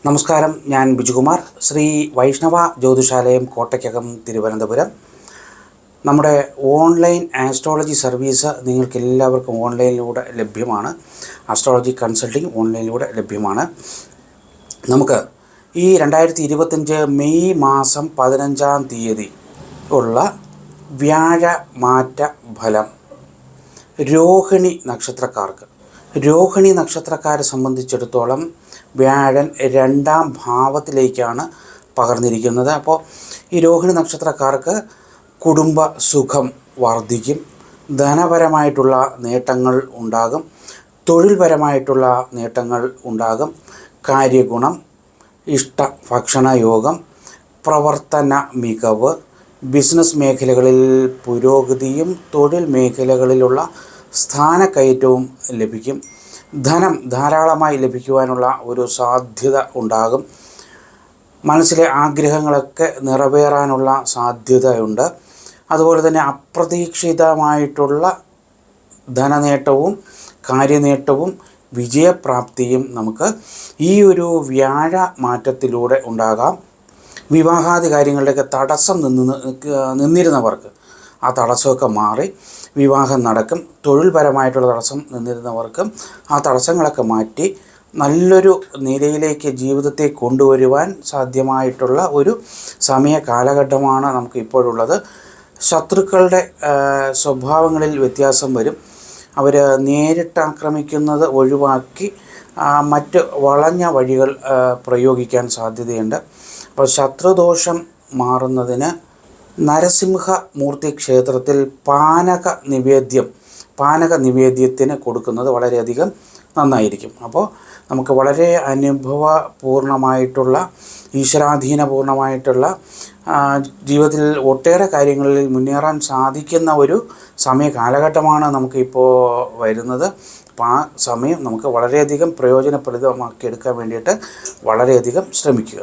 നമസ്കാരം, ഞാൻ ബിജുകുമാർ, ശ്രീ വൈഷ്ണവ ജ്യോതിഷാലയം, കോട്ടയ്ക്കകം, തിരുവനന്തപുരം. നമ്മുടെ ഓൺലൈൻ ആസ്ട്രോളജി സർവീസ് നിങ്ങൾക്ക് എല്ലാവർക്കും ഓൺലൈനിലൂടെ ലഭ്യമാണ്. ആസ്ട്രോളജി കൺസൾട്ടിങ് ഓൺലൈനിലൂടെ ലഭ്യമാണ്. നമുക്ക് ഈ 2025 മെയ് മാസം 15-ാം തീയതി ഉള്ള വ്യാഴമാറ്റ ഫലം രോഹിണി നക്ഷത്രക്കാരെ സംബന്ധിച്ചിടത്തോളം വ്യാഴൻ 2-ാം ഭാവത്തിലേക്കാണ് പകർന്നിരിക്കുന്നത്. അപ്പോൾ ഈ രോഹിണി നക്ഷത്രക്കാർക്ക് കുടുംബ സുഖം വർദ്ധിക്കും, ധനപരമായിട്ടുള്ള നേട്ടങ്ങൾ ഉണ്ടാകും, തൊഴിൽപരമായിട്ടുള്ള നേട്ടങ്ങൾ ഉണ്ടാകും, കാര്യഗുണം, ഇഷ്ട ഭക്ഷണയോഗം, പ്രവർത്തന മികവ്, ബിസിനസ് മേഖലകളിൽ പുരോഗതിയും തൊഴിൽ മേഖലകളിലുള്ള സ്ഥാനക്കയറ്റവും ലഭിക്കും. ധനം ധാരാളമായി ലഭിക്കുവാനുള്ള ഒരു സാധ്യത ഉണ്ടാകും. മനസ്സിലെ ആഗ്രഹങ്ങളൊക്കെ നിറവേറാനുള്ള സാധ്യതയുണ്ട്. അതുപോലെ തന്നെ അപ്രതീക്ഷിതമായിട്ടുള്ള ധനനേട്ടവും കാര്യനേട്ടവും വിജയപ്രാപ്തിയും നമുക്ക് ഈ ഒരു വ്യാഴ മാറ്റത്തിലൂടെ ഉണ്ടാകാം. വിവാഹാദി കാര്യങ്ങളുടെയൊക്കെ തടസ്സം നിന്നിരുന്നവർക്ക് ആ തടസ്സമൊക്കെ മാറി വിവാഹം നടക്കും. തൊഴിൽപരമായിട്ടുള്ള തടസ്സം നിന്നിരുന്നവർക്കും ആ തടസ്സങ്ങളൊക്കെ മാറ്റി നല്ലൊരു നിലയിലേക്ക് ജീവിതത്തെ കൊണ്ടുവരുവാൻ സാധ്യമായിട്ടുള്ള ഒരു സമയ കാലഘട്ടമാണ് നമുക്ക് ഇപ്പോഴുള്ളത്. ശത്രുക്കളുടെ സ്വഭാവങ്ങളിൽ വ്യത്യാസം വരും. അവർ നേരിട്ട് ആക്രമിക്കുന്നത് ഒഴിവാക്കി മറ്റ് വളഞ്ഞ വഴികൾ പ്രയോഗിക്കാൻ സാധ്യതയുണ്ട്. അപ്പോൾ ശത്രുദോഷം മാറുന്നതിന് നരസിംഹമൂർത്തി ക്ഷേത്രത്തിൽ പാനക നിവേദ്യത്തിന് കൊടുക്കുന്നത് വളരെയധികം നന്നായിരിക്കും. അപ്പോൾ നമുക്ക് വളരെ അനുഭവപൂർണമായിട്ടുള്ള ഈശ്വരാധീനപൂർണമായിട്ടുള്ള ജീവിതത്തിൽ ഒട്ടേറെ കാര്യങ്ങളിൽ മുന്നേറാൻ സാധിക്കുന്ന ഒരു സമയ കാലഘട്ടമാണ് നമുക്കിപ്പോൾ വരുന്നത്. അപ്പോൾ ആ സമയം നമുക്ക് വളരെയധികം പ്രയോജനപ്രദമാക്കിയെടുക്കാൻ വേണ്ടിയിട്ട് വളരെയധികം ശ്രമിക്കുക.